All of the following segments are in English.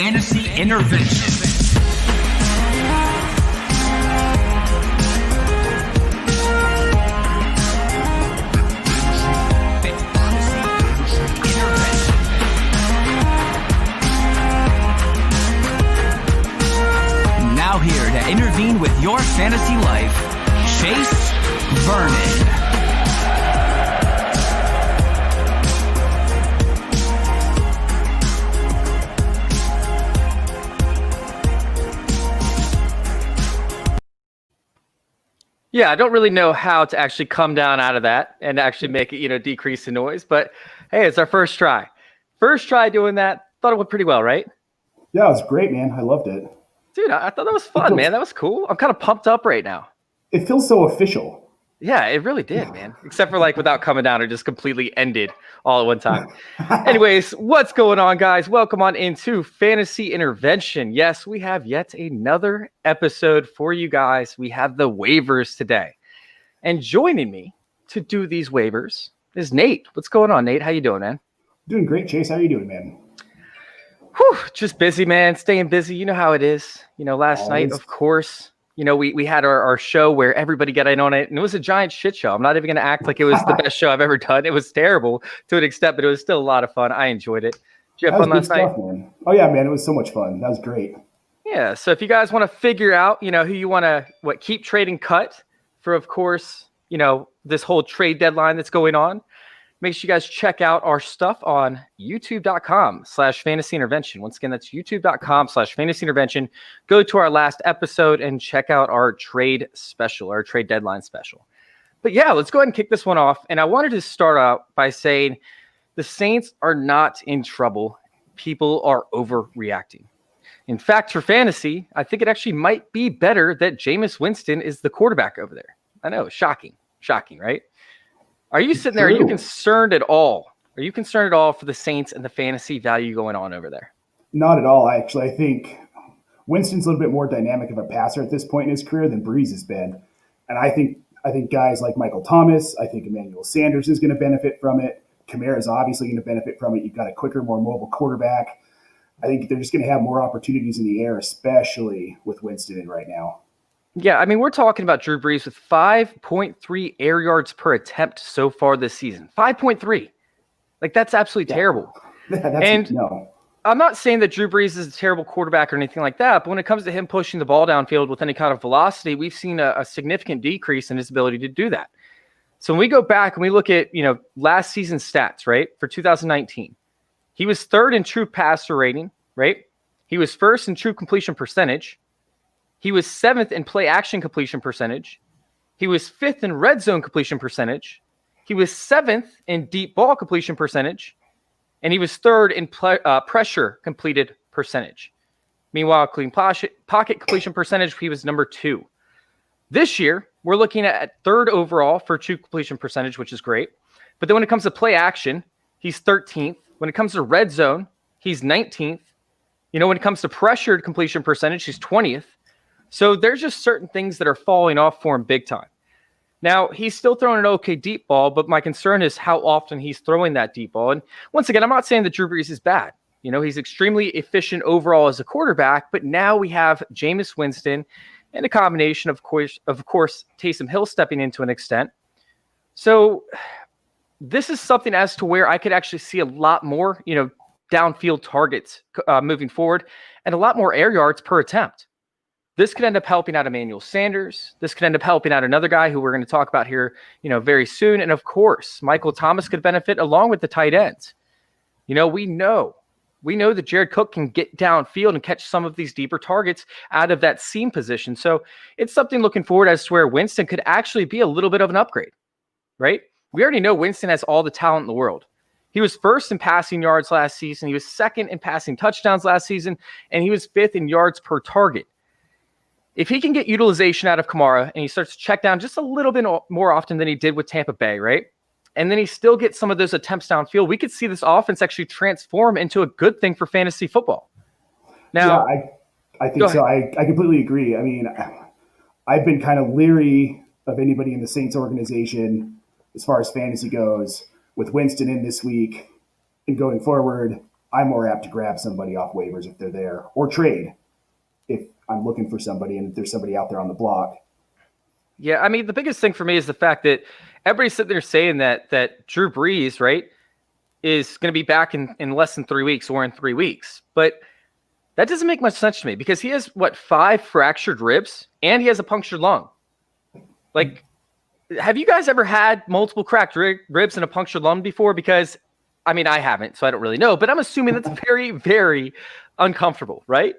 Fantasy Intervention. Now here to intervene with your fantasy life, Chase Vernon. Yeah, I don't really know how to actually come down out of that and actually make it, decrease the noise. But hey, it's our first try. First try doing that. Thought it went pretty well, right? Yeah, it was great, man. I loved it. Dude, I thought that was fun, man. That was cool. I'm kind of pumped up right now. It feels so official. Yeah, it really did, man. Except for without coming down, it just completely ended all at one time. Anyways, what's going on, guys? Welcome on into Fantasy Intervention. Yes, we have yet another episode for you guys. We have the waivers today. And joining me to do these waivers is Nate. What's going on, Nate? How you doing, man? Doing great, Chase. How are you doing, man? Whew, just busy, man. Staying busy. You know how it is. Last night, of course, we had our show where everybody got in on it, and it was a giant shit show. I'm not even going to act like it was the best show I've ever done. It was terrible to an extent, but it was still a lot of fun. I enjoyed it. Did you have fun last night? Man. Oh, yeah, man. It was so much fun. That was great. Yeah, so if you guys want to figure out, who you want to keep trading cut for, of course, this whole trade deadline that's going on, make sure you guys check out our stuff on youtube.com/fantasy intervention. Once again, that's youtube.com/fantasy intervention. Go to our last episode and check out our trade special, our trade deadline special. But yeah, let's go ahead and kick this one off. And I wanted to start out by saying the Saints are not in trouble. People are overreacting. In fact, for fantasy, I think it actually might be better that Jameis Winston is the quarterback over there. I know, shocking, right? Are you sitting there? Are you concerned at all? Are you concerned at all for the Saints and the fantasy value going on over there? Not at all, actually. I think Winston's a little bit more dynamic of a passer at this point in his career than Brees has been. And I think guys like Michael Thomas, I think Emmanuel Sanders is going to benefit from it. Kamara is obviously going to benefit from it. You've got a quicker, more mobile quarterback. I think they're just going to have more opportunities in the air, especially with Winston in right now. Yeah, I mean, we're talking about Drew Brees with 5.3 air yards per attempt so far this season. 5.3. That's absolutely terrible. No. I'm not saying that Drew Brees is a terrible quarterback or anything like that, but when it comes to him pushing the ball downfield with any kind of velocity, we've seen a significant decrease in his ability to do that. So when we go back and we look at, last season's stats, right, for 2019, he was third in true passer rating, right? He was first in true completion percentage. He was seventh in play action completion percentage. He was fifth in red zone completion percentage. He was seventh in deep ball completion percentage. And he was third in pressure completed percentage. Meanwhile, clean pocket completion percentage, he was number 2. This year, we're looking at third overall for true completion percentage, which is great. But then when it comes to play action, he's 13th. When it comes to red zone, he's 19th. When it comes to pressured completion percentage, he's 20th. So there's just certain things that are falling off for him big time. Now, he's still throwing an okay deep ball, but my concern is how often he's throwing that deep ball. And once again, I'm not saying that Drew Brees is bad. He's extremely efficient overall as a quarterback, but now we have Jameis Winston and a combination, of course, Taysom Hill stepping into an extent. So this is something as to where I could actually see a lot more, downfield targets moving forward and a lot more air yards per attempt. This could end up helping out Emmanuel Sanders. This could end up helping out another guy who we're going to talk about here, very soon. And of course, Michael Thomas could benefit along with the tight ends. We know that Jared Cook can get downfield and catch some of these deeper targets out of that seam position. So it's something looking forward as to where Winston could actually be a little bit of an upgrade, right? We already know Winston has all the talent in the world. He was first in passing yards last season. He was second in passing touchdowns last season, and he was fifth in yards per target. If he can get utilization out of Kamara and he starts to check down just a little bit more often than he did with Tampa Bay, right? And then he still gets some of those attempts downfield, we could see this offense actually transform into a good thing for fantasy football. Now, yeah, I think so. I completely agree. I mean, I've been kind of leery of anybody in the Saints organization as far as fantasy goes with Winston in this week and going forward. I'm more apt to grab somebody off waivers if they're there, or trade if I'm looking for somebody and if there's somebody out there on the block. Yeah, I mean, the biggest thing for me is the fact that everybody's sitting there saying that Drew Brees, right, is going to be back in less than 3 weeks or in 3 weeks. But that doesn't make much sense to me because he has, 5 fractured ribs and he has a punctured lung. Like, have you guys ever had multiple cracked ribs and a punctured lung before? Because, I mean, I haven't, so I don't really know. But I'm assuming that's very, very uncomfortable, right?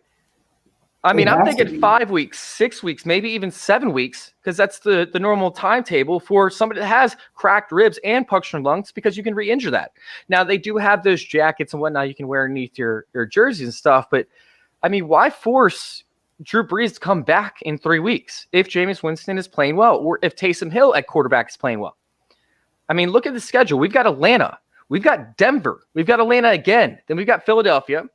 I mean, I'm thinking 5 weeks, 6 weeks, maybe even 7 weeks, because that's the normal timetable for somebody that has cracked ribs and punctured lungs, because you can re-injure that. Now, they do have those jackets and whatnot you can wear underneath your jerseys and stuff, but, I mean, why force Drew Brees to come back in 3 weeks if Jameis Winston is playing well, or if Taysom Hill at quarterback is playing well? I mean, look at the schedule. We've got Atlanta. We've got Denver. We've got Atlanta again. Then we've got Philadelphia.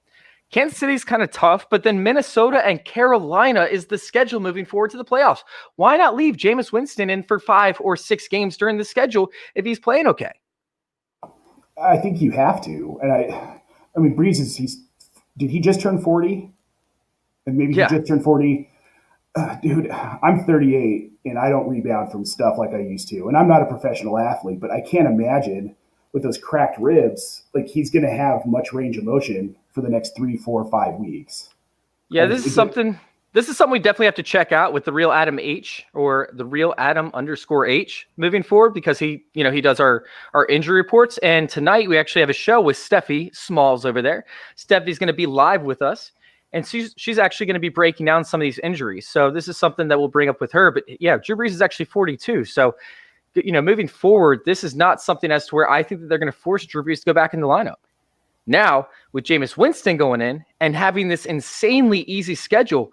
Kansas City's kind of tough, but then Minnesota and Carolina is the schedule moving forward to the playoffs. Why not leave Jameis Winston in for 5 or 6 games during the schedule if he's playing okay? I think you have to. And I mean, Brees did he just turn 40? And maybe he just turned 40. Dude, I'm 38 and I don't rebound from stuff like I used to. And I'm not a professional athlete, but I can't imagine with those cracked ribs, like he's going to have much range of motion for the next 3, 4, 5 weeks. Yeah, this is something we definitely have to check out with the Real Adam H, or the Real Adam _H moving forward, because he does our injury reports. And tonight we actually have a show with Steffi Smalls over there. Steffi's going to be live with us, and she's actually going to be breaking down some of these injuries. So this is something that we'll bring up with her. But yeah, Drew Brees is actually 42. So, moving forward, this is not something as to where I think that they're going to force Drew Brees to go back in the lineup. Now, with Jameis Winston going in and having this insanely easy schedule,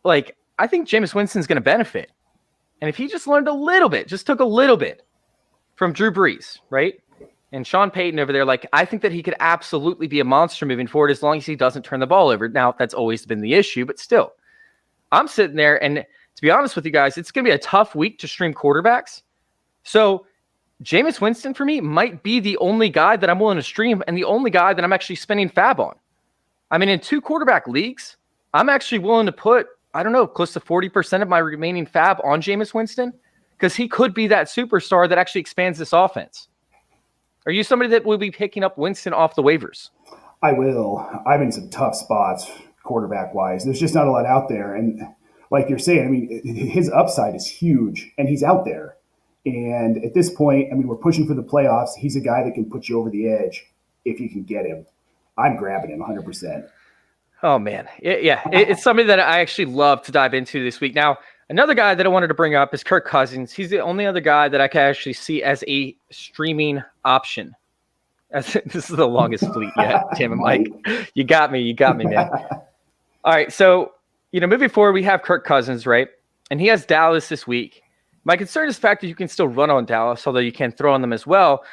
like, I think Jameis Winston's going to benefit. And if he just learned a little bit, just took a little bit from Drew Brees, right? And Sean Payton over there, like, I think that he could absolutely be a monster moving forward as long as he doesn't turn the ball over. Now, that's always been the issue, but still. I'm sitting there, and to be honest with you guys, it's going to be a tough week to stream quarterbacks. So Jameis Winston for me might be the only guy that I'm willing to stream and the only guy that I'm actually spending fab on. I mean, in 2 quarterback leagues, I'm actually willing to put, I don't know, close to 40% of my remaining fab on Jameis Winston, because he could be that superstar that actually expands this offense. Are you somebody that will be picking up Winston off the waivers? I will. I'm in some tough spots quarterback-wise. There's just not a lot out there. And like you're saying, I mean, his upside is huge, and he's out there. And at this point, I mean, we're pushing for the playoffs. He's a guy that can put you over the edge if you can get him. I'm grabbing him 100%. Oh, man. It's something that I actually love to dive into this week. Now, another guy that I wanted to bring up is Kirk Cousins. He's the only other guy that I can actually see as a streaming option. This is the longest fleet yet. Damn it, Mike. You got me, man. All right, so, moving forward, we have Kirk Cousins, right? And he has Dallas this week. My concern is the fact that you can still run on Dallas, although you can throw on them as well.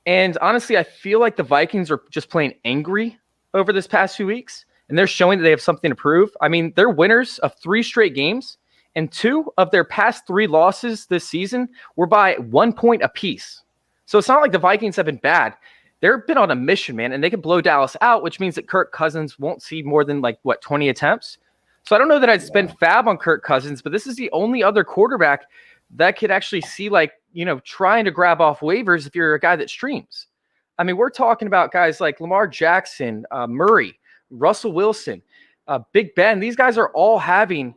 And honestly, I feel like the Vikings are just playing angry over this past few weeks, and they're showing that they have something to prove. I mean, they're winners of 3 straight games, and 2 of their past 3 losses this season were by 1 point apiece. So it's not like the Vikings have been bad. They've been on a mission, man, and they can blow Dallas out, which means that Kirk Cousins won't see more than 20 attempts. So I don't know that I'd spend fab on Kirk Cousins, but this is the only other quarterback that could actually see, trying to grab off waivers if you're a guy that streams. I mean, we're talking about guys like Lamar Jackson, Murray, Russell Wilson, Big Ben. These guys are all having,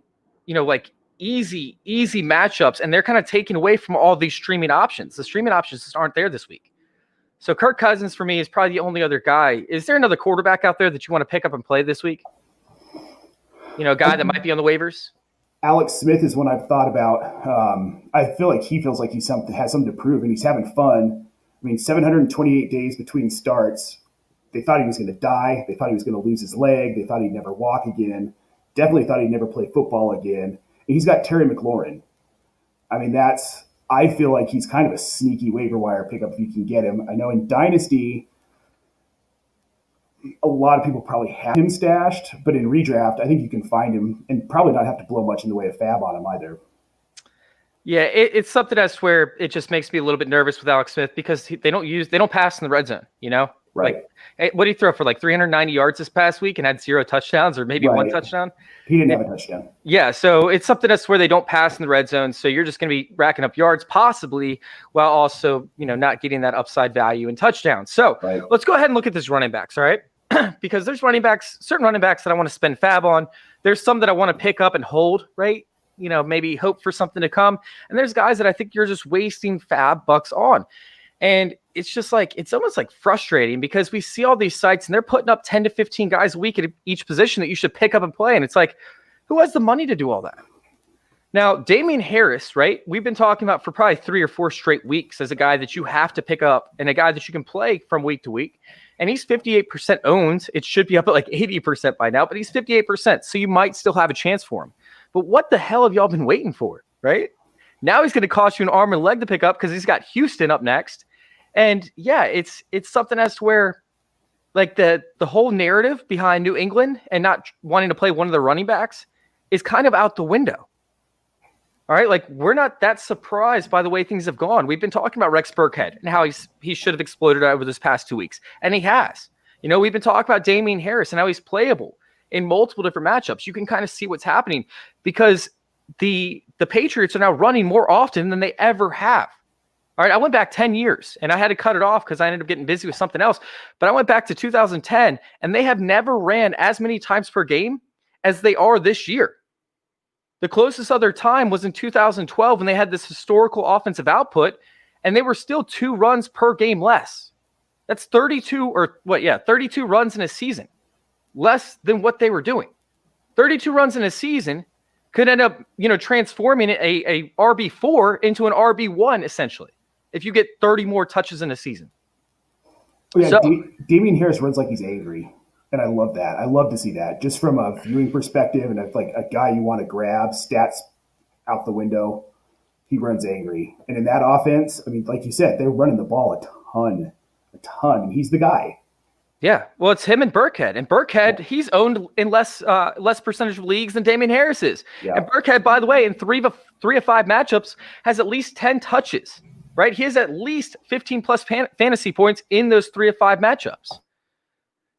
easy matchups, and they're kind of taking away from all these streaming options. The streaming options just aren't there this week. So Kirk Cousins, for me, is probably the only other guy. Is there another quarterback out there that you want to pick up and play this week? A guy that might be on the waivers? Alex Smith is one I've thought about. I feel like he feels like he has something to prove, and he's having fun. I mean, 728 days between starts. They thought he was going to die. They thought he was going to lose his leg. They thought he'd never walk again. Definitely thought he'd never play football again. And he's got Terry McLaurin. I mean, I feel like he's kind of a sneaky waiver wire pickup if you can get him. I know in Dynasty, a lot of people probably have him stashed, but in redraft, I think you can find him and probably not have to blow much in the way of fab on him either. Yeah, it's something that's where it just makes me a little bit nervous with Alex Smith, because they don't pass in the red zone. Right. Like, hey, what did he throw for, like 390 yards this past week and had 0 touchdowns, or maybe 1 touchdown? He didn't have a touchdown. Yeah, so it's something that's where they don't pass in the red zone, so you're just going to be racking up yards possibly, while also, not getting that upside value in touchdowns. So let's go ahead and look at this running backs, all right? Because there's certain running backs that I want to spend fab on. There's some that I want to pick up and hold, right? Maybe hope for something to come. And there's guys that I think you're just wasting fab bucks on. And it's just like, it's almost like frustrating because we see all these sites and they're putting up 10 to 15 guys a week at each position that you should pick up and play. And it's like, who has the money to do all that? Now, Damien Harris, right? We've been talking about for probably 3 or 4 straight weeks as a guy that you have to pick up and a guy that you can play from week to week. And he's 58% owned. It should be up at like 80% by now, but he's 58%. So you might still have a chance for him. But what the hell have y'all been waiting for, right? Now he's going to cost you an arm and leg to pick up because he's got Houston up next. And yeah, it's something as to where like the whole narrative behind New England and not wanting to play one of the running backs is kind of out the window. All right, like we're not that surprised by the way things have gone. We've been talking about Rex Burkhead and how he should have exploded over this past 2 weeks, and he has. We've been talking about Damien Harris and how he's playable in multiple different matchups. You can kind of see what's happening because the Patriots are now running more often than they ever have. All right, I went back 10 years, and I had to cut it off because I ended up getting busy with something else. But I went back to 2010, and they have never ran as many times per game as they are this year. The closest other time was in 2012 when they had this historical offensive output, and they were still 2 runs per game less. That's 32 runs in a season, less than what they were doing. 32 runs in a season could end up, transforming a RB4 into an RB1 essentially, if you get 30 more touches in a season. Yeah, so, Damien Harris runs like he's angry. And I love that. I love to see that just from a viewing perspective and like a guy you want to grab, stats out the window. He runs angry. And in that offense, I mean, like you said, they're running the ball a ton. And he's the guy. Yeah. Well, it's him and Burkhead. And Burkhead, he's owned in less percentage of leagues than Damien Harris is. Yeah. And Burkhead, by the way, in 3 of 5 matchups, has at least 10 touches, right? He has at least 15 plus fantasy points in those 3 of 5 matchups.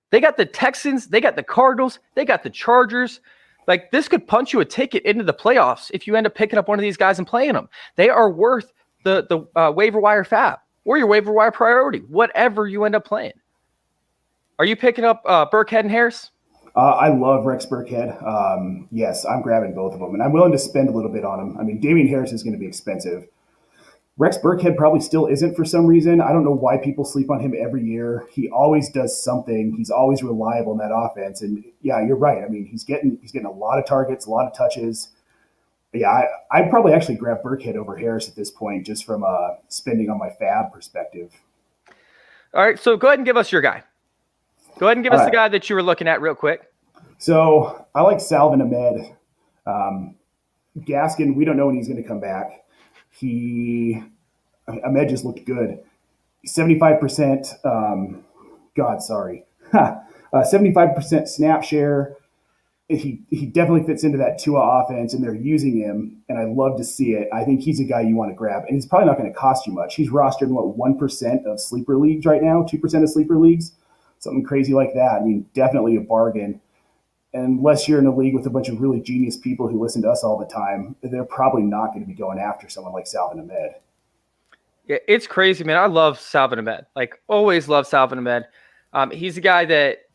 They got the Texans, they got the Cardinals, they got the Chargers. Like, this could punch you a ticket into the playoffs if you end up picking up one of these guys and playing them. They are worth the waiver wire fab or your waiver wire priority, whatever you end up playing. Are you picking up Burkhead and Harris? I love Rex Burkhead. Yes, I'm grabbing both of them, and I'm willing to spend a little bit on them. I mean, Damien Harris is going to be expensive. Rex Burkhead probably still isn't for some reason. I don't know why people sleep on him every year. He always does something. He's always reliable in that offense. And yeah, you're right. I mean, he's getting a lot of targets, a lot of touches. Yeah, I'd probably actually grab Burkhead over Harris at this point, just from spending on my fab perspective. All right, so go ahead and give us your guy. Go ahead and give us the guy that you were looking at real quick. So I like Salvador Med. Gaskin, we don't know when he's going to come back. Ahmed just looked good. 75%, 75% snap share. He definitely fits into that Tua offense, and they're using him, and I love to see it. I think he's a guy you want to grab, and he's probably not going to cost you much. He's rostered in, 1% of sleeper leagues right now, 2% of sleeper leagues, something crazy like that. I mean, definitely a bargain. And unless you're in a league with a bunch of really genius people who listen to us all the time, they're probably not going to be going after someone like Salvador Med. Yeah, it's crazy, man. I love Salvador Med. Like, always love Salvador Med. He's a guy that,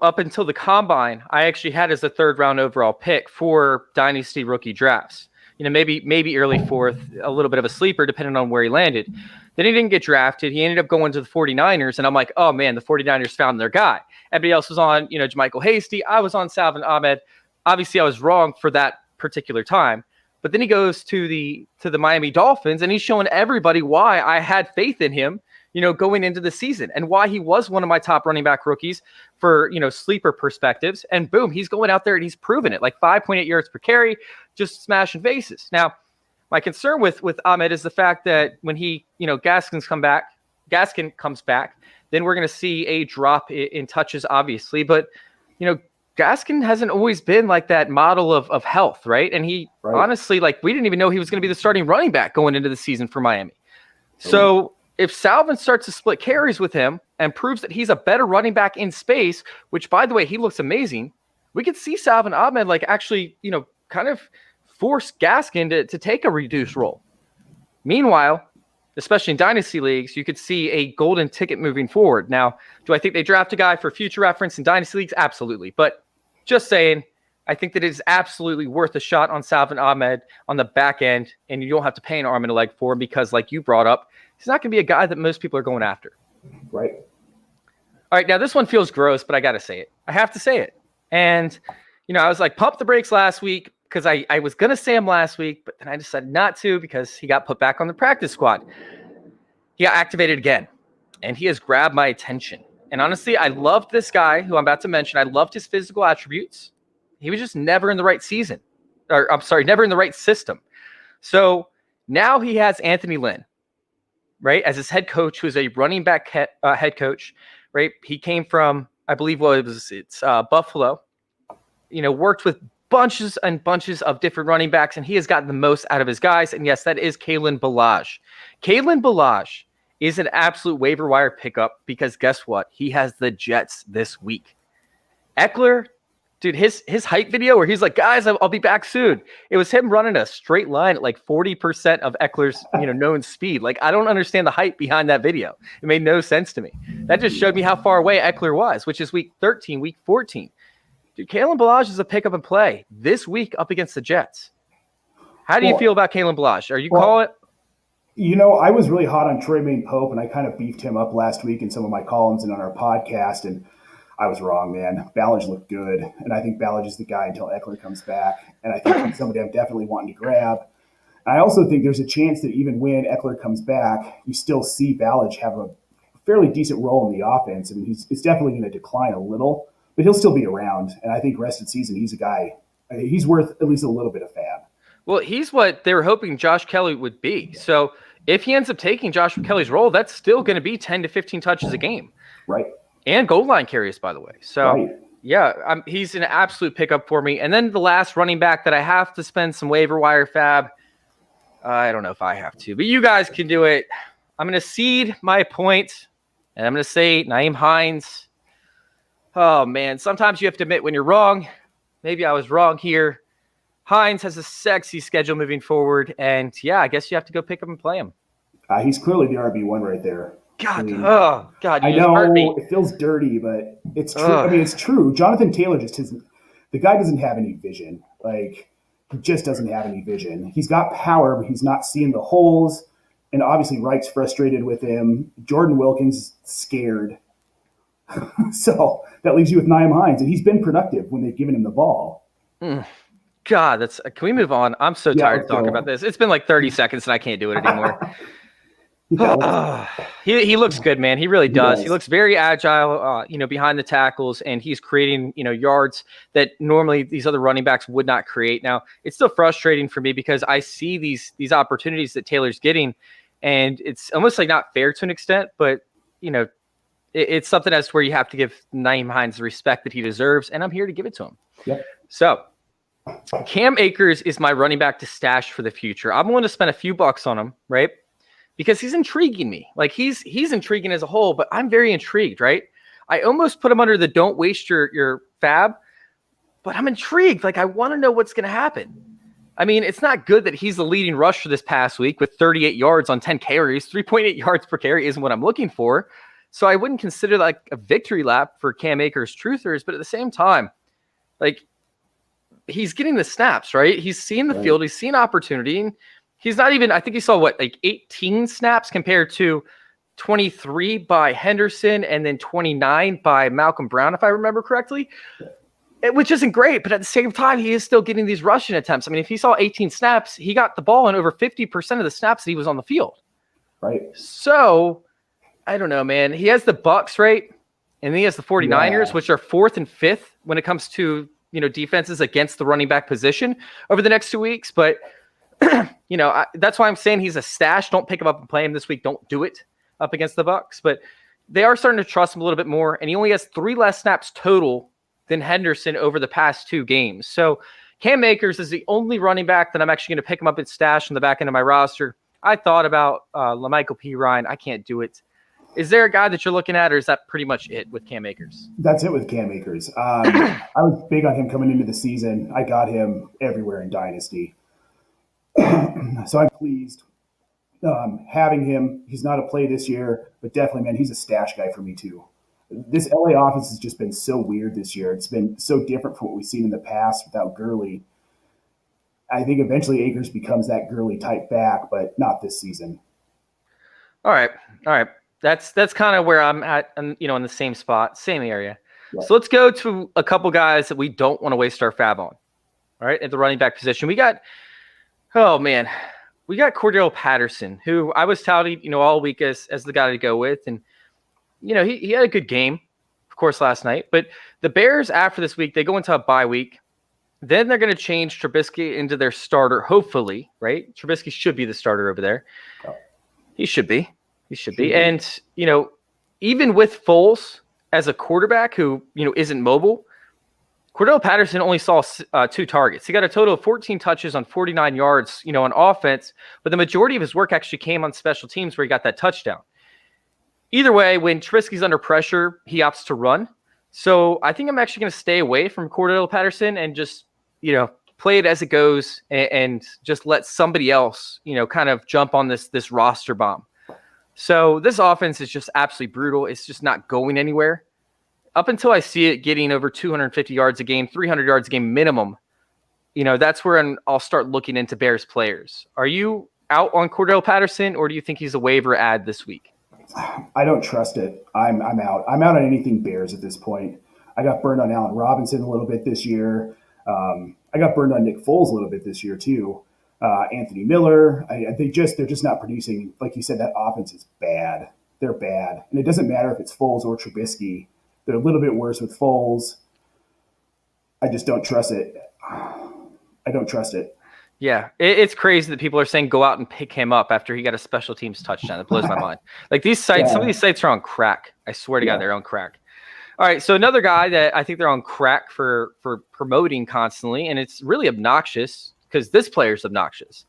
up until the combine, I actually had as a 3rd round overall pick for dynasty rookie drafts. Maybe early 4th, a little bit of a sleeper, depending on where he landed. Then he didn't get drafted. He ended up going to the 49ers, and I'm like, oh, man, the 49ers found their guy. Everybody else was on, Jermichael Hasty. I was on Salvador Ahmed. Obviously, I was wrong for that particular time. But then he goes to the Miami Dolphins, and he's showing everybody why I had faith in him, going into the season, and why he was one of my top running back rookies for, sleeper perspectives. And boom, he's going out there and he's proven it, like 5.8 yards per carry, just smashing faces. Now, my concern with Ahmed is the fact that when Gaskin comes back, then we're going to see a drop in touches, obviously. But, Gaskin hasn't always been like that model of health, right? And he honestly, we didn't even know he was going to be the starting running back going into the season for Miami. So if Salvin starts to split carries with him, and proves that he's a better running back in space, which, by the way, he looks amazing, we could see Salvador Ahmed actually, kind of force Gaskin to take a reduced role. Meanwhile, especially in dynasty leagues, you could see a golden ticket moving forward. Now, do I think they draft a guy for future reference in dynasty leagues? Absolutely. But just saying, I think that it is absolutely worth a shot on Salvador Ahmed on the back end, and you don't have to pay an arm and a leg for him because, like you brought up, he's not going to be a guy that most people are going after. Right. All right, now this one feels gross, but I got to say it. I have to say it. And, I was like, pump the brakes last week because I was going to say him last week, but then I decided not to because he got put back on the practice squad. He got activated again, and he has grabbed my attention. And honestly, I loved this guy who I'm about to mention. I loved his physical attributes. He was just never in the right season. Never in the right system. So now he has Anthony Lynn, right, as his head coach, who's a running back head coach, right? He came from, I believe, it's Buffalo. Worked with bunches and bunches of different running backs, and he has gotten the most out of his guys. And yes, that is Kalen Ballage. Kalen Ballage is an absolute waiver wire pickup because guess what? He has the Jets this week. Eckler, dude, his hype video where he's like, guys, I'll be back soon. It was him running a straight line at 40% of Eckler's known speed. I don't understand the hype behind that video. It made no sense to me. That just showed me how far away Eckler was, which is week 13, week 14. Dude, Kalen Ballage is a pick up and play this week up against the Jets. How do you feel about Kalen Ballage? Are you calling it? I was really hot on Troutman Pope, and I kind of beefed him up last week in some of my columns and on our podcast, and I was wrong, man. Ballage looked good, and I think Ballage is the guy until Eckler comes back, and I think he's somebody I'm definitely wanting to grab. I also think there's a chance that even when Eckler comes back, you still see Ballage have a fairly decent role in the offense. I mean, it's definitely going to decline a little, but he'll still be around, and I think rest of the season, he's a guy, he's worth at least a little bit of fab. Well, he's what they were hoping Josh Kelly would be. So if he ends up taking Josh Kelly's role, that's still going to be 10 to 15 touches a game. Right. And goal line carries, by the way. So, right. Yeah, he's an absolute pickup for me. And then the last running back that I have to spend some waiver wire fab, I don't know if I have to, but you guys can do it. I'm going to cede my point, and I'm going to say Nyheim Hines. Oh, man, sometimes you have to admit when you're wrong. Maybe I was wrong here. Hines has a sexy schedule moving forward, and yeah, I guess you have to go pick him and play him. He's clearly the RB1 right there. God, God, I know it feels dirty, but it's true. I mean, it's true. Jonathan Taylor the guy doesn't have any vision. He just doesn't have any vision. He's got power, but he's not seeing the holes. And obviously, Reich's frustrated with him. Jordan Wilkins scared. So that leaves you with Nyheim Hines, and he's been productive when they've given him the ball. God, can we move on? I'm so tired of talking about this. It's been 30 seconds, and I can't do it anymore. He looks good, man. He really does. He looks very agile, behind the tackles, and he's creating, yards that normally these other running backs would not create. Now, it's still frustrating for me because I see these opportunities that Taylor's getting, and it's almost not fair to an extent, but it's something as where you have to give Nyheim Hines the respect that he deserves, and I'm here to give it to him. Yep. So Cam Akers is my running back to stash for the future. I'm willing to spend a few bucks on him, right? Because he's intriguing me. He's intriguing as a whole, but I'm very intrigued, right? I almost put him under the don't waste your fab, but I'm intrigued. I want to know what's going to happen. I mean, it's not good that he's the leading rusher this past week with 38 yards on 10 carries. 3.8 yards per carry isn't what I'm looking for. So I wouldn't consider that a victory lap for Cam Akers truthers, but at the same time, he's getting the snaps, right? He's seeing the field. He's seeing opportunity. And he's not even, I think he saw 18 snaps compared to 23 by Henderson and then 29 by Malcolm Brown, if I remember correctly, which isn't great. But at the same time, he is still getting these rushing attempts. I mean, if he saw 18 snaps, he got the ball in over 50% of the snaps that he was on the field. Right. So I don't know, man. He has the Bucks, right? And then he has the 49ers, which are 4th and 5th when it comes to, defenses against the running back position over the next 2 weeks. But, that's why I'm saying he's a stash. Don't pick him up and play him this week. Don't do it up against the Bucks. But they are starting to trust him a little bit more. And he only has 3 less snaps total than Henderson over the past 2 games. So Cam Akers is the only running back that I'm actually going to pick him up and stash on the back end of my roster. I thought about LaMichael P. Ryan. I can't do it. Is there a guy that you're looking at, or is that pretty much it with Cam Akers? That's it with Cam Akers. I was big on him coming into the season. I got him everywhere in Dynasty. So I'm pleased having him. He's not a play this year, but definitely, man, he's a stash guy for me too. This LA offense has just been so weird this year. It's been so different from what we've seen in the past without Gurley. I think eventually Akers becomes that Gurley type back, but not this season. All right. That's kind of where I'm at, in the same spot, same area. Right. So let's go to a couple guys that we don't want to waste our fab on. All right, at the running back position, we got Cordell Patterson, who I was touting, all week as the guy to go with, and he had a good game, of course, last night. But the Bears, after this week, they go into a bye week. Then they're going to change Trubisky into their starter, hopefully, right? Trubisky should be the starter over there. Oh. He should be. And, even with Foles as a quarterback who, isn't mobile, Cordell Patterson only saw 2 targets. He got a total of 14 touches on 49 yards, on offense, but the majority of his work actually came on special teams where he got that touchdown. Either way, when Trubisky's under pressure, he opts to run. So I think I'm actually going to stay away from Cordell Patterson and just, play it as it goes and just let somebody else, kind of jump on this roster bomb. So this offense is just absolutely brutal. It's just not going anywhere. Up until I see it getting over 250 yards a game, 300 yards a game minimum, that's where I'll start looking into Bears players. Are you out on Cordell Patterson, or do you think he's a waiver ad this week? I don't trust it. I'm out. I'm out on anything Bears at this point. I got burned on Allen Robinson a little bit this year. I got burned on Nick Foles a little bit this year too. Anthony Miller. They're just not producing. Like you said, that offense is bad. They're bad, and it doesn't matter if it's Foles or Trubisky. They're a little bit worse with Foles. I just don't trust it. I don't trust it. Yeah, it's crazy that people are saying go out and pick him up after he got a special teams touchdown. It blows my mind. Like these sites, some of these sites are on crack. I swear to God, they're on crack. All right, so another guy that I think they're on crack for promoting constantly, and it's really obnoxious because this player's obnoxious,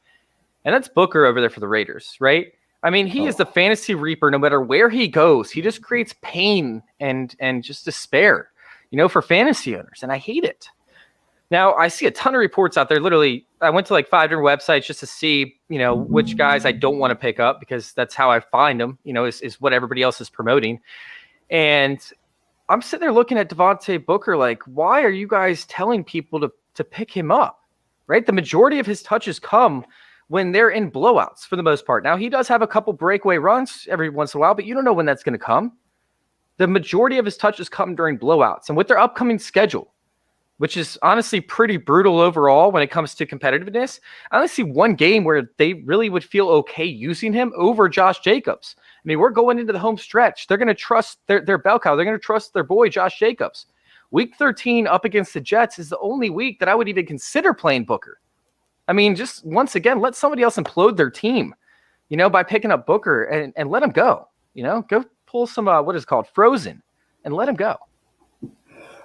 and that's Booker over there for the Raiders, right? I mean, he is the fantasy reaper no matter where he goes. He just creates pain and just despair, for fantasy owners, and I hate it. Now, I see a ton of reports out there. Literally, I went to like 5 different websites just to see, which guys I don't want to pick up because that's how I find them, is what everybody else is promoting. And I'm sitting there looking at Devontae Booker like, why are you guys telling people to pick him up, right? The majority of his touches come when they're in blowouts for the most part. Now, he does have a couple breakaway runs every once in a while, but you don't know when that's going to come. The majority of his touches come during blowouts. And with their upcoming schedule, which is honestly pretty brutal overall when it comes to competitiveness, I only see one game where they really would feel okay using him over Josh Jacobs. I mean, we're going into the home stretch. They're going to trust their bell cow. They're going to trust their boy, Josh Jacobs. Week 13 up against the Jets is the only week that I would even consider playing Booker. I mean, just once again, let somebody else implode their team, by picking up Booker and let him go. Go pull some, what is it called, Frozen, and let him go.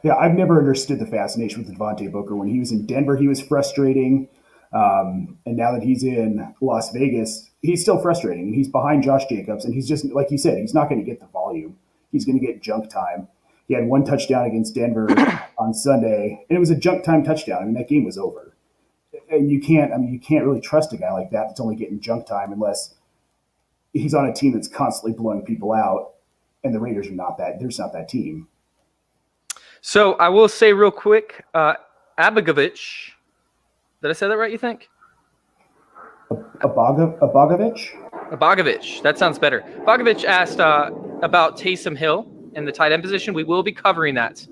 Yeah, I've never understood the fascination with Devontae Booker. When he was in Denver, he was frustrating. And now that he's in Las Vegas, he's still frustrating. And he's behind Josh Jacobs. And he's just, like you said, he's not going to get the volume. He's going to get junk time. He had 1 touchdown against Denver on Sunday, and it was a junk time touchdown. I mean, that game was over. And you can't really trust a guy like that that's only getting junk time unless he's on a team that's constantly blowing people out. And the Raiders are not that. There's not that team. So I will say real quick, Abagovich. Did I say that right, you think? Abagovich? Abagovich. That sounds better. Abagovich asked about Taysom Hill in the tight end position. We will be covering that.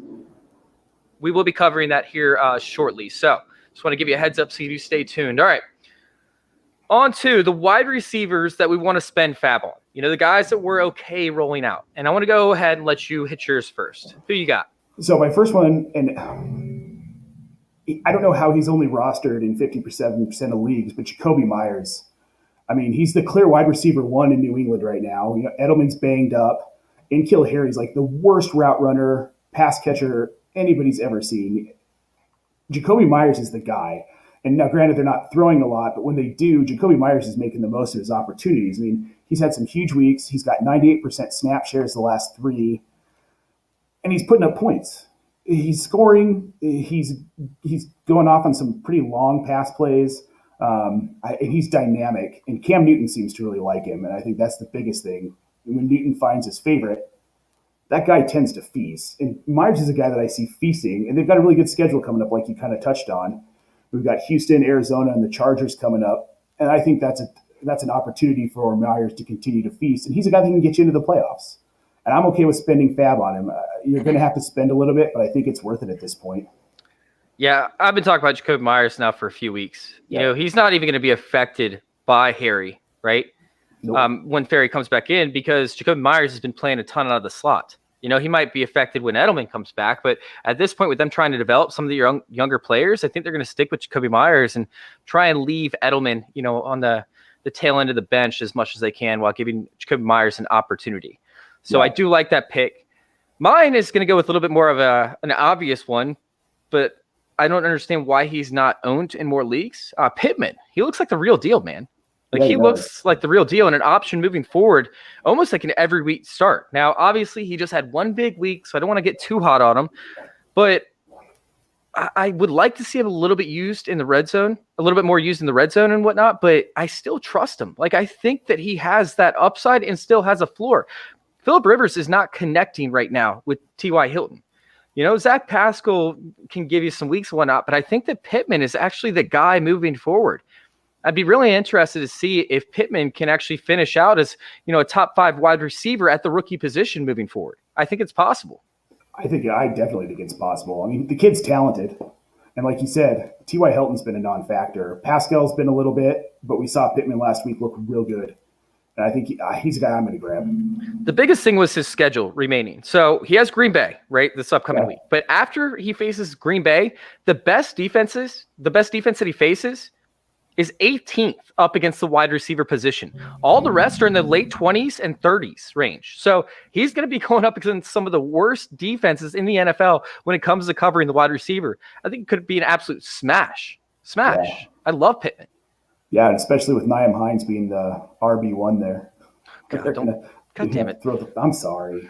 We will be covering that here shortly. So just want to give you a heads up so you do stay tuned. All right. On to the wide receivers that we want to spend fab on. The guys that we're okay rolling out. And I want to go ahead and let you hit yours first. Who you got? So my first one, and I don't know how he's only rostered in 57% of leagues, but Jacoby Myers. I mean, he's the clear wide receiver 1 in New England right now. Edelman's banged up. N'Keal Harry's like the worst route runner, pass catcher anybody's ever seen. Jacoby Myers is the guy. And now, granted, they're not throwing a lot, but when they do, Jacoby Myers is making the most of his opportunities. I mean, He's had some huge weeks. He's got 98% snap shares the last 3, and he's putting up points. He's scoring. He's going off on some pretty long pass plays. And he's dynamic, and Cam Newton seems to really like him, and I think that's the biggest thing. When Newton finds his favorite, that guy tends to feast. And Myers is a guy that I see feasting, and they've got a really good schedule coming up, like you kind of touched on. We've got Houston, Arizona, and the Chargers coming up, and I think that's an opportunity for Myers to continue to feast. And he's a guy that can get you into the playoffs. And I'm okay with spending fab on him. You're going to have to spend a little bit, but I think it's worth it at this point. Yeah, I've been talking about Jacoby Myers now for a few weeks. You know, he's not even going to be affected by Harry, right? Nope. When Ferry comes back in, because Jacoby Myers has been playing a ton out of the slot. You know, he might be affected when Edelman comes back, but at this point, with them trying to develop some of the younger players, I think they're going to stick with Jacoby Myers and try and leave Edelman, you know, on the tail end of the bench as much as they can while giving Jacoby Myers an opportunity. So I do like that pick. Mine is going to go with a little bit more of an obvious one, but I don't understand why he's not owned in more leagues. Pittman, he looks like the real deal, man. Like he looks like the real deal and an option moving forward, almost like an every week start. Now, obviously, he just had one big week, so I don't want to get too hot on him. But I would like to see him a little bit used in the red zone, a little bit more used in the red zone and whatnot. But I still trust him. Like I think that he has that upside and still has a floor. Phillip Rivers is not connecting right now with T.Y. Hilton. You know, Zach Pascal can give you some weeks and whatnot, but I think that Pittman is actually the guy moving forward. I'd be really interested to see if Pittman can actually finish out as, you know, a top 5 wide receiver at the rookie position moving forward. I think it's possible. I definitely think it's possible. I mean, the kid's talented. And like you said, T.Y. Hilton's been a non-factor. Pascal's been a little bit, but we saw Pittman last week look real good. And I think he's a guy I'm going to grab. The biggest thing was his schedule remaining. So he has Green Bay, right, this upcoming week. But after he faces Green Bay, the best defense that he faces is 18th up against the wide receiver position. All the rest are in the late 20s and 30s range. So he's going to be going up against some of the worst defenses in the NFL when it comes to covering the wide receiver. I think it could be an absolute smash. Yeah. I love Pittman. Yeah, especially with Nyheim Hines being the RB1 there. God damn it. I'm sorry.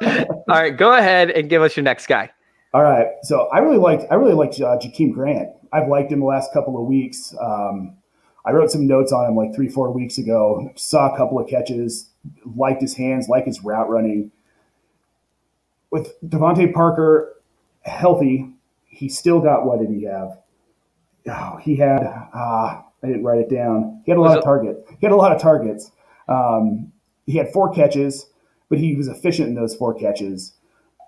All right, go ahead and give us your next guy. All right. So I really liked Jakeem Grant. I've liked him the last couple of weeks. I wrote some notes on him like 3-4 weeks ago. Saw a couple of catches, liked his hands, liked his route running. With Devontae Parker healthy, he still got, what did he have? Oh, he had I didn't write it down. He had a lot of targets. He had 4 catches, but he was efficient in those 4 catches.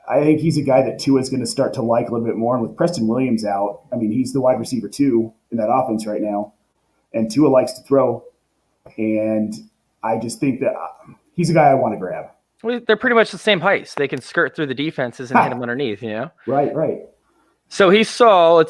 I think he's a guy that Tua's going to start to like a little bit more. And with Preston Williams out, I mean, he's the wide receiver 2 in that offense right now. And Tua likes to throw. And I just think that he's a guy I want to grab. Well, they're pretty much the same height. So they can skirt through the defenses and hit him underneath, you know? Right. So he saw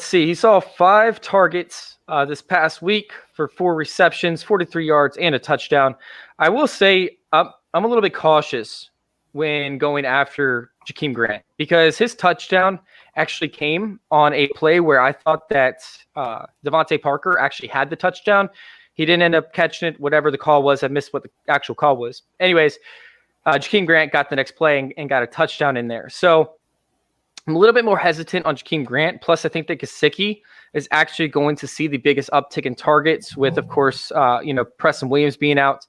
5 targets this past week for 4 receptions, 43 yards, and a touchdown. I will say I'm a little bit cautious when going after Jakeem Grant because his touchdown actually came on a play where I thought that Devontae Parker actually had the touchdown. He didn't end up catching it, whatever the call was. I missed what the actual call was. Anyways, Jakeem Grant got the next play and got a touchdown in there. So I'm a little bit more hesitant on Jakeem Grant. Plus, I think that Gesicki is actually going to see the biggest uptick in targets with, of course, Preston Williams being out.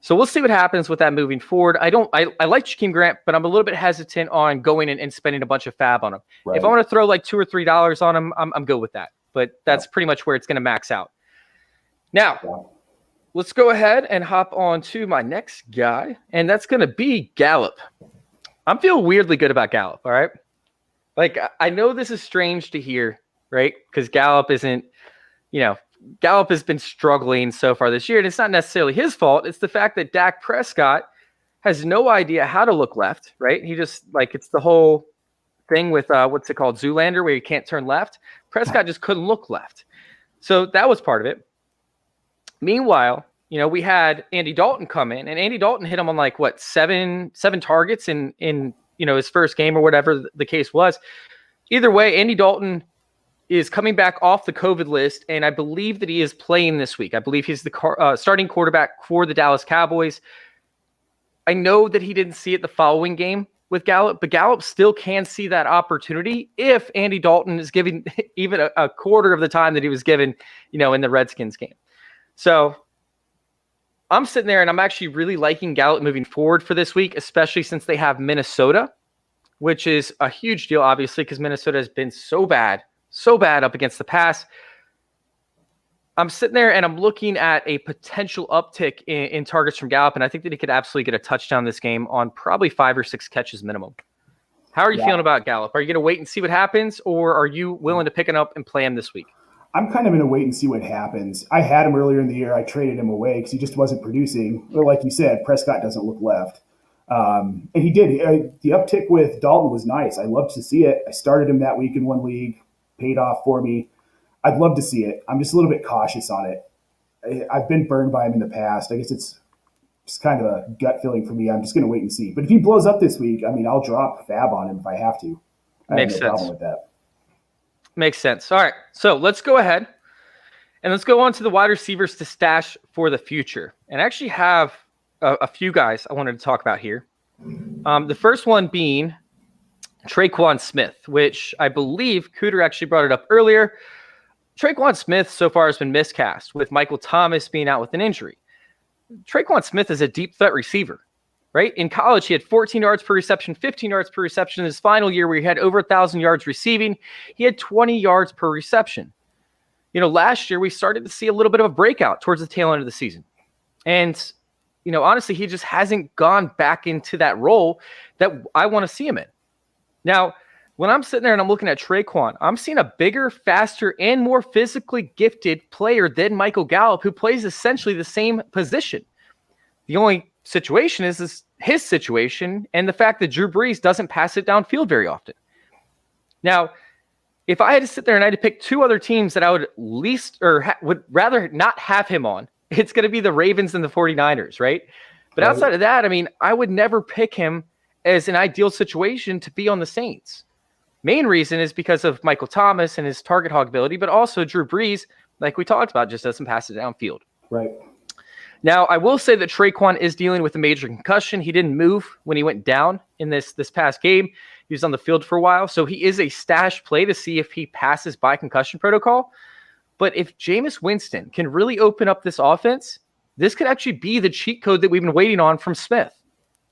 So we'll see what happens with that moving forward. I like Jakeem Grant, but I'm a little bit hesitant on going and spending a bunch of fab on him. Right. If I want to throw like $2 or $3 on him, I'm good with that. But that's pretty much where it's going to max out. Now, let's go ahead and hop on to my next guy, and that's going to be Gallup. I'm feeling weirdly good about Gallup, all right? Like, I know this is strange to hear, right? Because Gallup has been struggling so far this year, and it's not necessarily his fault. It's the fact that Dak Prescott has no idea how to look left, right? He just, it's the whole thing with, what's it called, Zoolander, where you can't turn left. Prescott just couldn't look left. So that was part of it. Meanwhile, we had Andy Dalton come in, and Andy Dalton hit him on seven targets in his first game or whatever the case was. Either way, Andy Dalton is coming back off the COVID list, and I believe that he is playing this week. I believe he's the starting quarterback for the Dallas Cowboys. I know that he didn't see it the following game with Gallup, but Gallup still can see that opportunity if Andy Dalton is giving even a quarter of the time that he was given, in the Redskins game. So I'm sitting there, and I'm actually really liking Gallup moving forward for this week, especially since they have Minnesota, which is a huge deal, obviously, because Minnesota has been so bad up against the pass. I'm sitting there and I'm looking at a potential uptick in targets from Gallup, and I think that he could absolutely get a touchdown this game on probably 5 or 6 catches minimum. How are you feeling about Gallup? Are you going to wait and see what happens, or are you willing to pick him up and play him this week? I'm kind of going to wait and see what happens. I had him earlier in the year. I traded him away because he just wasn't producing. Well, like you said, Prescott doesn't look left. And he did. The uptick with Dalton was nice. I loved to see it. I started him that week in one league, paid off for me. I'd love to see it. I'm just a little bit cautious on it. I've been burned by him in the past. I guess it's just kind of a gut feeling for me. I'm just going to wait and see. But if he blows up this week, I'll drop Fab on him if I have to. Makes sense. Problem with that. Makes sense. All right. So let's go ahead and let's go on to the wide receivers to stash for the future. And I actually have a few guys I wanted to talk about here. The first one being Traquan Smith, which I believe Cooter actually brought it up earlier. Traquan Smith so far has been miscast, with Michael Thomas being out with an injury. Traquan Smith is a deep threat receiver, right? In college, he had 14 yards per reception, 15 yards per reception. In his final year, where he had over 1,000 yards receiving, he had 20 yards per reception. Last year, we started to see a little bit of a breakout towards the tail end of the season. And, honestly, he just hasn't gone back into that role that I want to see him in. Now, when I'm sitting there and I'm looking at Traquan, I'm seeing a bigger, faster, and more physically gifted player than Michael Gallup, who plays essentially the same position. The only situation is his situation and the fact that Drew Brees doesn't pass it downfield very often. Now, if I had to sit there and I had to pick 2 other teams that I would would rather not have him on, it's going to be the Ravens and the 49ers, right? But outside of that, I would never pick him as an ideal situation to be on the Saints. Main reason is because of Michael Thomas and his target hog ability, but also Drew Brees, like we talked about, just doesn't pass it downfield. Right. Now, I will say that Traquan is dealing with a major concussion. He didn't move when he went down in this past game. He was on the field for a while, so he is a stash play to see if he passes by concussion protocol. But if Jameis Winston can really open up this offense, this could actually be the cheat code that we've been waiting on from Smith.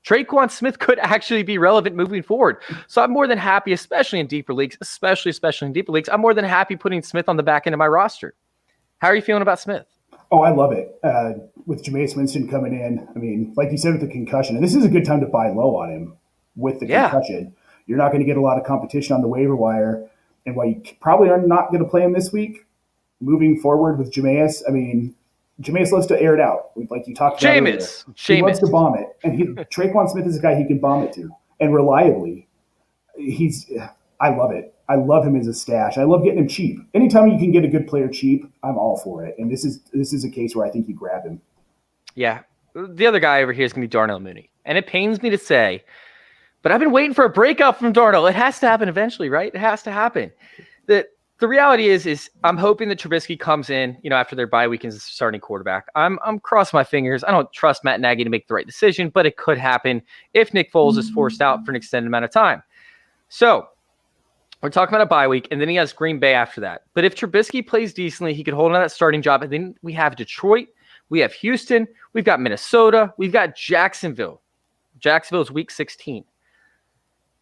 Traquan Smith could actually be relevant moving forward. So I'm more than happy, especially in deeper leagues, I'm more than happy putting Smith on the back end of my roster. How are you feeling about Smith? Oh, I love it. With Jameis Winston coming in, like you said, with the concussion, and this is a good time to buy low on him with the concussion. You're not going to get a lot of competition on the waiver wire. And while you probably are not going to play him this week, moving forward with Jameis, Jameis loves to air it out. Like you talked about earlier. He loves to bomb it. And Traquan Smith is a guy he can bomb it to. And reliably. I love it. I love him as a stash. I love getting him cheap. Anytime you can get a good player cheap, I'm all for it. And this is a case where I think you grab him. Yeah. The other guy over here is going to be Darnell Mooney. And it pains me to say, but I've been waiting for a breakout from Darnell. It has to happen eventually, right? It has to happen. The reality is I'm hoping that Trubisky comes in, after their bye week as a starting quarterback. I'm crossing my fingers. I don't trust Matt Nagy to make the right decision, but it could happen if Nick Foles is forced out for an extended amount of time. So we're talking about a bye week, and then he has Green Bay after that. But if Trubisky plays decently, he could hold on to that starting job. And then we have Detroit, we have Houston, we've got Minnesota, we've got Jacksonville. Jacksonville's week 16.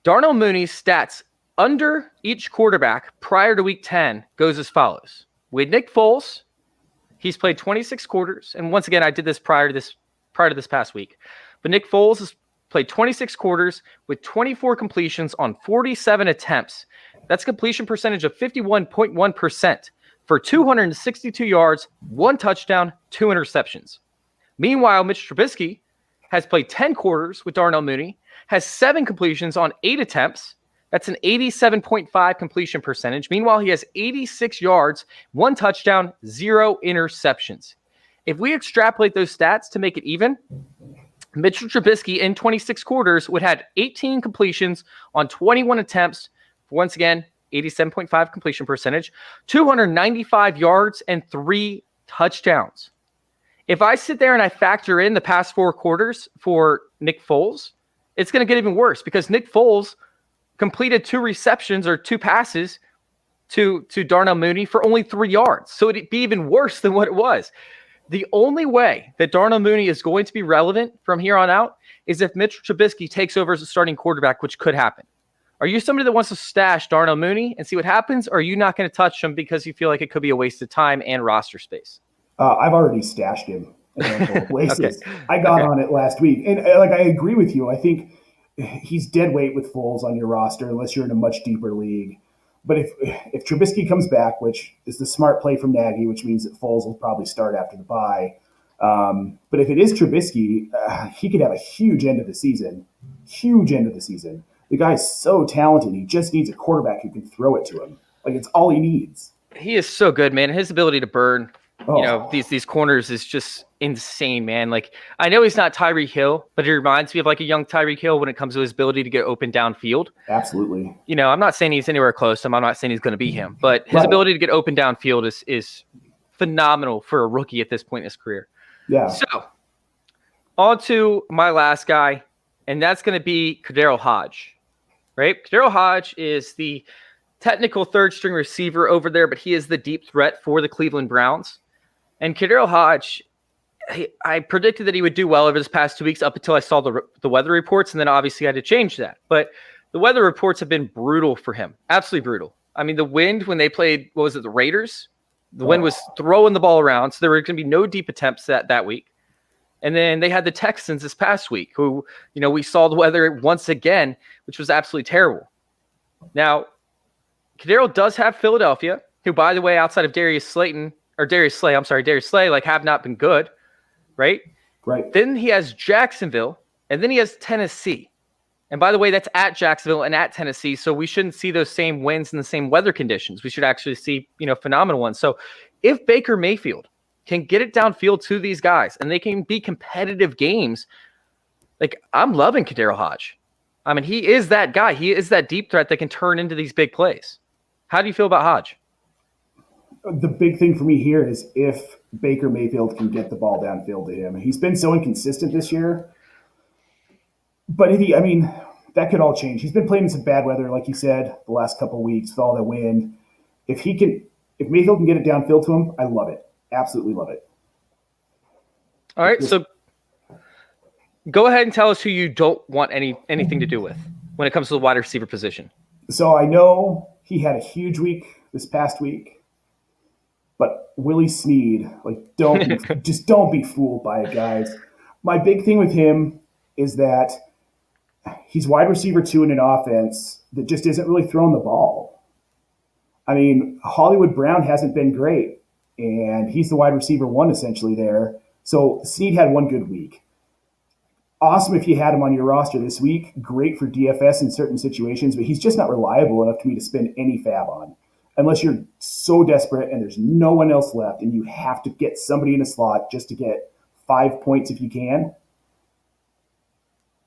Darnell Mooney's stats under each quarterback prior to week 10 goes as follows. With Nick Foles, he's played 26 quarters. And once again, I did this prior to this past week. But Nick Foles has played 26 quarters with 24 completions on 47 attempts. That's a completion percentage of 51.1% for 262 yards, 1 touchdown, 2 interceptions. Meanwhile, Mitch Trubisky has played 10 quarters with Darnell Mooney, has 7 completions on 8 attempts. That's an 87.5 completion percentage. Meanwhile, he has 86 yards, 1 touchdown, 0 interceptions. If we extrapolate those stats to make it even, Mitchell Trubisky in 26 quarters would have 18 completions on 21 attempts. Once again, 87.5 completion percentage, 295 yards, and 3 touchdowns. If I sit there and I factor in the past 4 quarters for Nick Foles, it's going to get even worse because Nick Foles completed 2 receptions or 2 passes to Darnell Mooney for only 3 yards. So it'd be even worse than what it was. The only way that Darnell Mooney is going to be relevant from here on out is if Mitch Trubisky takes over as a starting quarterback, which could happen. Are you somebody that wants to stash Darnell Mooney and see what happens, or are you not going to touch him because you feel like it could be a waste of time and roster space? I've already stashed him in a handful of places. Okay. I got on it last week. And I agree with you. I think he's dead weight with Foles on your roster unless you're in a much deeper league. But if Trubisky comes back, which is the smart play from Nagy, which means that Foles will probably start after the bye. But if it is Trubisky, he could have a huge end of the season. Huge end of the season. The guy's so talented. He just needs a quarterback who can throw it to him. Like, it's all he needs. He is so good, man. His ability to burn, these corners is just insane, man. Like, I know he's not Tyreek Hill, but he reminds me of like a young Tyreek Hill when it comes to his ability to get open downfield. Absolutely. I'm not saying he's anywhere close to him. I'm not saying he's going to be him, but his ability to get open downfield is phenomenal for a rookie at this point in his career. Yeah. So, on to my last guy, and that's going to be Cordell Hodge. Right? Cordell Hodge is the technical third-string receiver over there, but he is the deep threat for the Cleveland Browns. And Cordell Hodge, I predicted that he would do well over this past 2 weeks up until I saw the weather reports, and then obviously I had to change that. But the weather reports have been brutal for him. Absolutely brutal. I mean, the wind when they played, the Raiders? The wind was throwing the ball around, so there were going to be no deep attempts that week. And then they had the Texans this past week, who, we saw the weather once again, which was absolutely terrible. Now, Cordell does have Philadelphia, who, by the way, outside of Darius Slay, have not been good, right? Right. Then he has Jacksonville, and then he has Tennessee. And by the way, that's at Jacksonville and at Tennessee, so we shouldn't see those same winds and the same weather conditions. We should actually see, phenomenal ones. So if Baker Mayfield can get it downfield to these guys and they can be competitive games, like, I'm loving Cordell Hodge. I mean, he is that guy. He is that deep threat that can turn into these big plays. How do you feel about Hodge? The big thing for me here is if Baker Mayfield can get the ball downfield to him. He's been so inconsistent this year. But that could all change. He's been playing in some bad weather, like you said, the last couple of weeks with all the wind. If Mayfield can get it downfield to him, I love it. Absolutely love it. All right, so go ahead and tell us who you don't want anything to do with when it comes to the wide receiver position. So I know he had a huge week this past week, but Willie Snead, don't be fooled by it, guys. My big thing with him is that he's wide receiver 2 in an offense that just isn't really throwing the ball. I mean, Hollywood Brown hasn't been great, and he's the wide receiver 1 essentially there. So Snead had one good week. Awesome if you had him on your roster this week. Great for DFS in certain situations, but he's just not reliable enough to me to spend any fab on. Unless you're so desperate and there's no one else left and you have to get somebody in a slot just to get 5 points if you can.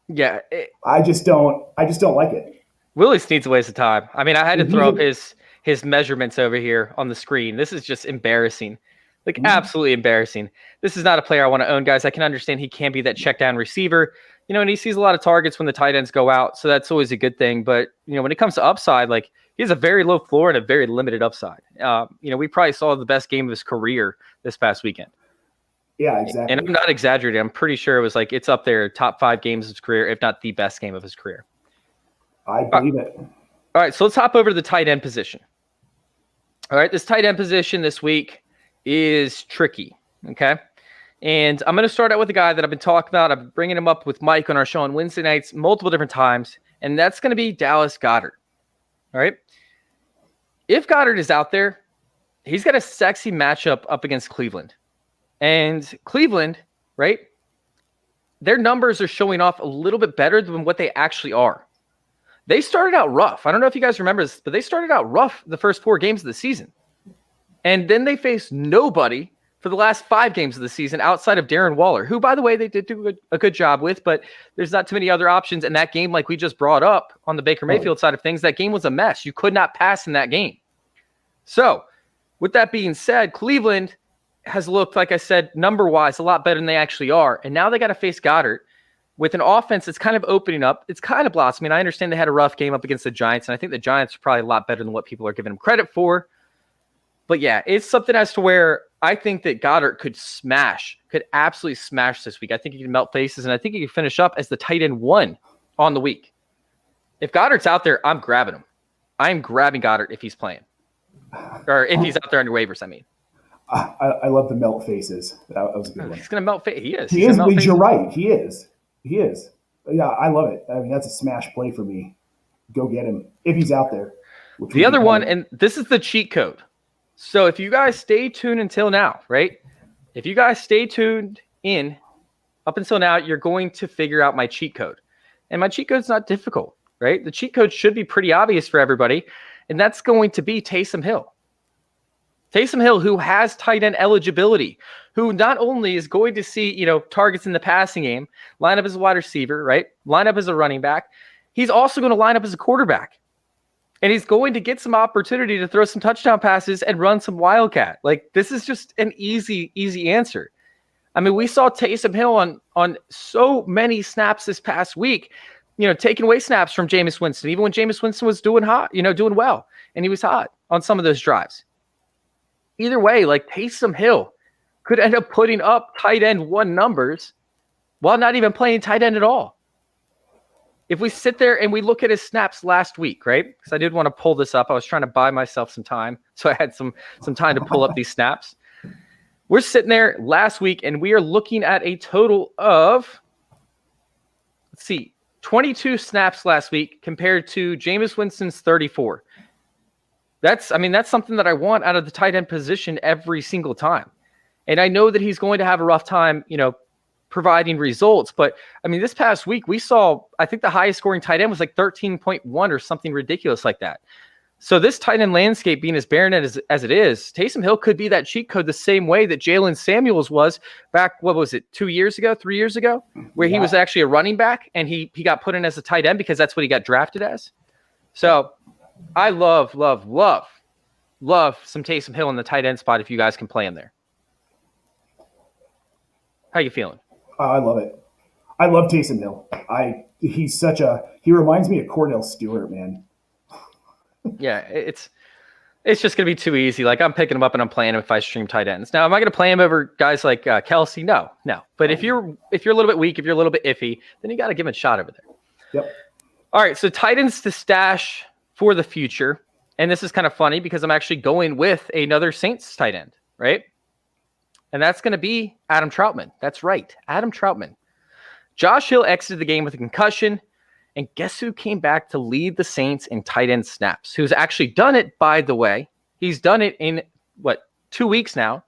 Yeah. I just don't like it. Willie Snead's a waste of time. I mean, I had to throw up his measurements over here on the screen. This is just embarrassing. Absolutely embarrassing. This is not a player I want to own, guys. I can understand he can be that check down receiver, and he sees a lot of targets when the tight ends go out. So that's always a good thing. But, when it comes to upside, he has a very low floor and a very limited upside. We probably saw the best game of his career this past weekend. Yeah, exactly. And I'm not exaggerating. I'm pretty sure it was it's up there, top 5 games of his career, if not the best game of his career. I believe it. All right, so let's hop over to the tight end position. All right, this tight end position this week is tricky, okay? And I'm going to start out with a guy that I've been talking about. I've been bringing him up with Mike on our show on Wednesday nights multiple different times, and that's going to be Dallas Goedert. All right? If Goddard is out there, he's got a sexy matchup up against Cleveland. And Cleveland, right, their numbers are showing off a little bit better than what they actually are. They started out rough. I don't know if you guys remember this, but they started out rough the first 4 games of the season. And then they faced nobody for the last 5 games of the season outside of Darren Waller, who, by the way, they did do a good job with, but there's not too many other options. And that game, like we just brought up on the Baker Mayfield side of things, that game was a mess. You could not pass in that game. So with that being said, Cleveland has looked, like I said, number-wise, a lot better than they actually are. And now they got to face Goddard with an offense that's kind of opening up. It's kind of blossoming. I understand they had a rough game up against the Giants, and I think the Giants are probably a lot better than what people are giving them credit for. But yeah, it's something as to where I think that Goddard could absolutely smash this week. I think he can melt faces, and I think he can finish up as the tight end 1 on the week. If Goddard's out there, I'm grabbing him. I'm grabbing Goddard if he's playing. Or if he's out there on your waivers, I mean. I love the melt faces. That was a good one. He's going to melt faces. He is. He is, but you're right. He is. Yeah, I love it. I mean, that's a smash play for me. Go get him if he's out there. The other one, and this is the cheat code. So if you guys stay tuned until now, right? If you guys stay tuned in up until now, you're going to figure out my cheat code. And my cheat code's not difficult, right? The cheat code should be pretty obvious for everybody, and that's going to be Taysom Hill. Taysom Hill, who has tight end eligibility, who not only is going to see, targets in the passing game, line up as a wide receiver, right? Line up as a running back. He's also going to line up as a quarterback. And he's going to get some opportunity to throw some touchdown passes and run some wildcat. Like, this is just an easy answer. I mean, we saw Taysom Hill on so many snaps this past week, taking away snaps from Jameis Winston, even when Jameis Winston was doing well, and he was hot on some of those drives. Either way, like, Taysom Hill could end up putting up tight end 1 numbers while not even playing tight end at all. If we sit there and we look at his snaps last week, right? Because I did want to pull this up. I was trying to buy myself some time, so I had some time to pull up these snaps. We're sitting there last week, and we are looking at a total of, 22 snaps last week compared to Jameis Winston's 34. That's something that I want out of the tight end position every single time. And I know that he's going to have a rough time, providing results. But this past week we saw, I think the highest scoring tight end was like 13.1 or something ridiculous like that. So this tight end landscape being as barren as it is, Taysom Hill could be that cheat code the same way that Jalen Samuels was back, 3 years ago, where he was actually a running back and he got put in as a tight end because that's what he got drafted as. So I love some Taysom Hill in the tight end spot if you guys can play him there. How you feeling? I love it. I love Taysom Hill. He reminds me of Cordell Stewart, man. Yeah, it's just going to be too easy. Like, I'm picking him up and I'm playing him if I stream tight ends. Now, am I going to play him over guys like Kelsey? No. But if you're a little bit weak, if you're a little bit iffy, then you got to give him a shot over there. Yep. All right, so tight ends to stash for the future. And this is kind of funny because I'm actually going with another Saints tight end, right? And that's going to be Adam Troutman. That's right, Adam Troutman. Josh Hill exited the game with a concussion. And guess who came back to lead the Saints in tight end snaps? Who's actually done it, by the way. He's done it in, 2 weeks now.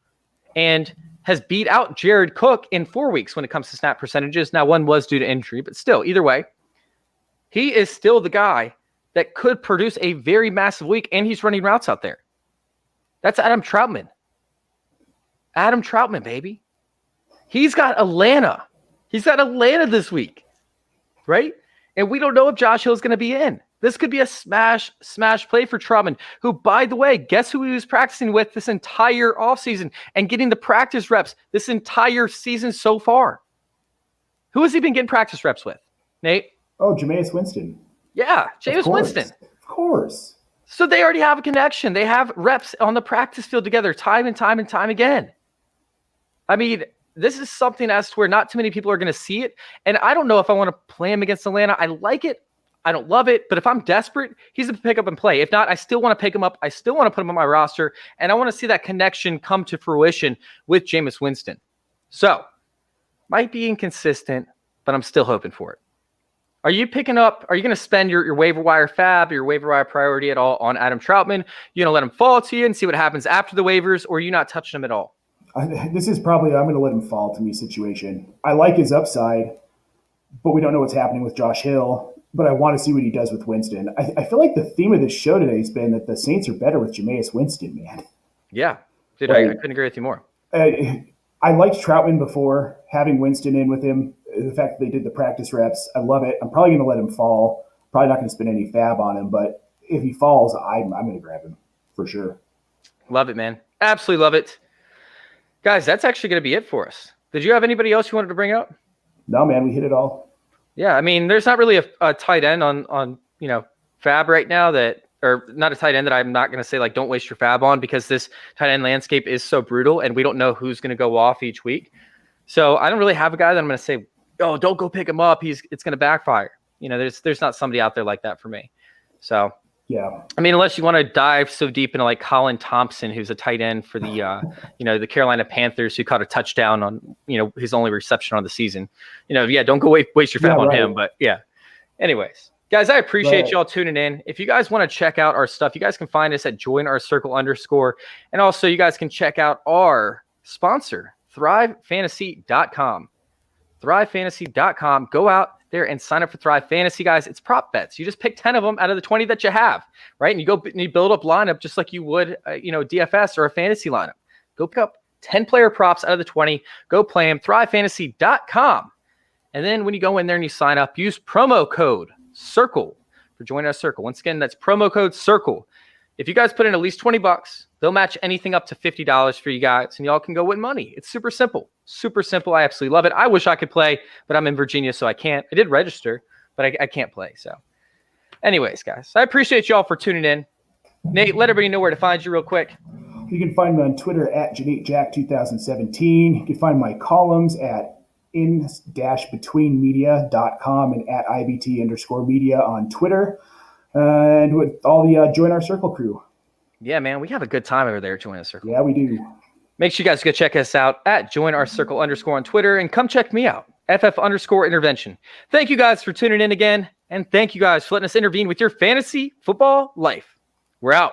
And has beat out Jared Cook in 4 weeks when it comes to snap percentages. Now, one was due to injury, but still, either way, he is still the guy that could produce a very massive week, and he's running routes out there. That's Adam Troutman. Adam Troutman, baby. He's got Atlanta. He's got Atlanta this week, right? And we don't know if Josh Hill is going to be in. This could be a smash play for Troutman, who, by the way, guess who he was practicing with this entire offseason and getting the practice reps this entire season so far? Who has he been getting practice reps with, Nate? Oh, Jameis Winston. Yeah, Jameis Winston. Of course. So they already have a connection. They have reps on the practice field together time and time again. This is something as to where not too many people are going to see it. And I don't know if I want to play him against Atlanta. I like it. I don't love it. But if I'm desperate, he's a pick up and play. If not, I still want to pick him up. I still want to put him on my roster. And I want to see that connection come to fruition with Jameis Winston. So, might be inconsistent, but I'm still hoping for it. Are you going to spend your waiver wire fab, your waiver wire priority at all on Adam Troutman? You going to let him fall to you and see what happens after the waivers, or are you not touching him at all? This is probably I'm going to let him fall to me situation. I like his upside, but we don't know what's happening with Josh Hill. But I want to see what he does with Winston. I feel like the theme of this show today has been that the Saints are better with Jameis Winston, man. Yeah, dude, I couldn't agree with you more. I liked Troutman before, having Winston in with him. The fact that they did the practice reps, I love it. I'm probably going to let him fall. Probably not going to spend any fab on him, but if he falls, I'm going to grab him for sure. Love it, man. Absolutely love it. Guys, that's actually going to be it for us. Did you have anybody else you wanted to bring up? No, man, we hit it all. Yeah, I mean, there's not really a tight end on fab right now or not a tight end that I'm not going to say, like, don't waste your fab on, because this tight end landscape is so brutal and we don't know who's going to go off each week. So I don't really have a guy that I'm going to say, oh, don't go pick him up. It's going to backfire. There's not somebody out there like that for me. So, yeah, I mean, unless you want to dive so deep into like Colin Thompson, who's a tight end for the, the Carolina Panthers, who caught a touchdown on, his only reception on the season, don't go waste your fab on him. But yeah, anyways. Guys, I appreciate y'all tuning in. If you guys want to check out our stuff, you guys can find us at joinourcircle_. And also you guys can check out our sponsor, thrivefantasy.com. thrivefantasy.com. Go out there and sign up for Thrive Fantasy, guys. It's prop bets. You just pick 10 of them out of the 20 that you have, right? And you go and you build up lineup just like you would, DFS or a fantasy lineup. Go pick up 10 player props out of the 20. Go play them. thrivefantasy.com. And then when you go in there and you sign up, use promo code CIRCLE for Join Our Circle. Once again, that's promo code CIRCLE. If you guys put in at least $20, they'll match anything up to $50 for you guys, and y'all can go win money. It's super simple. Super simple. I absolutely love it. I wish I could play, but I'm in Virginia, so I can't. I did register, but I can't play. So anyways, guys, I appreciate y'all for tuning in. Nate, let everybody know where to find you real quick. You can find me on Twitter at Janejack2017. You can find my columns at in-betweenmedia.com and at IBT_media on Twitter, and with all the Join Our Circle crew. Yeah, man, we have a good time over there at Join Our Circle. Yeah, we do. Make sure you guys go check us out at joinourcircle_ on Twitter, and come check me out, FF_intervention. Thank you guys for tuning in again, and thank you guys for letting us intervene with your fantasy football life. We're out.